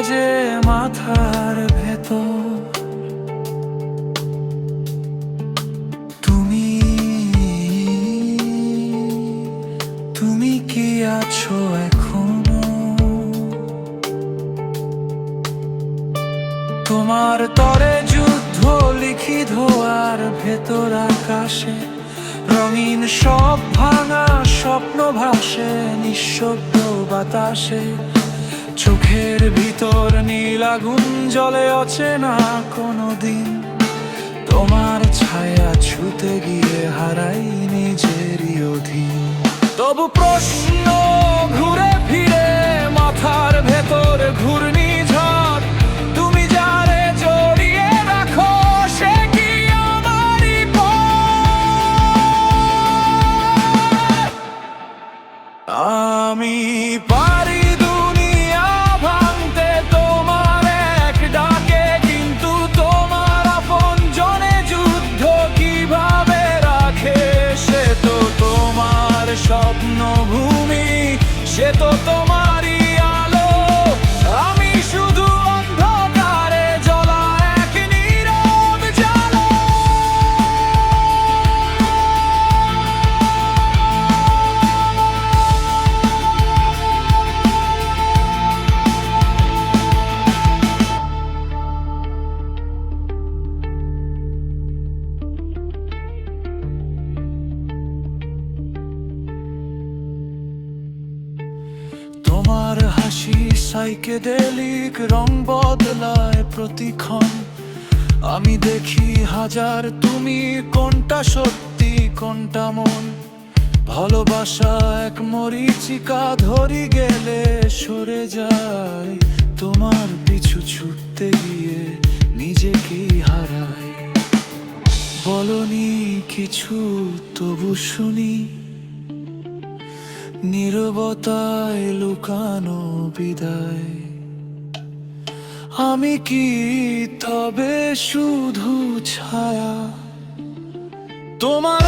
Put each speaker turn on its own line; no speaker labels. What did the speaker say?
বাজে মাথার ভেতর। তুমি তুমি কি আছো এখনো? তোমার তরে যুদ্ধ লিখি ধোয়ার ভেতর আকাশে, রঙিন সব ভাঙা স্বপ্ন ভাসে নিঃশব্দ বাতাসে। চোখের ভিতর নীল আগুন জ্বলে অচেনা কোনোদিন। তোমার ছায়া ছুতে গিয়ে হারাই নিজেরই অধীন। তবু প্রশ্ন ঘুরে ফিরে মাথার ভেতর ঘূর্ণিঝড়। তুমি যারে জড়িয়ে রাখো সে কি আমারই পথ? আমি পারি দুনিয়া ভাঙতে তোমার এক ডাকে, কিন্তু তোমার আপন জনে যুদ্ধ কিভাবে রাখে? সে তো তোমার স্বপ্নভূমি, সে তো তোমারই আলো। আমি শুধু অন্ধকারে জ্বলা এক নীরব জালো। তোমার হাসি সাইকেডেলিক রং বদলায় প্রতিক্ষণ। আমি দেখি হাজার তুমি, কোনটা সত্যি কোনটা মন। ভালোবাসা এক মরীচিকা, ধরি গেলে সরে যায়। তোমার পিছু ছুটতে গিয়ে নিজেকেই হারাই। বলনি কিছু তবু শুনি, নীরবতায় লুকানো বিদায়। আমি কি তবে শুধু ছায়া তোমার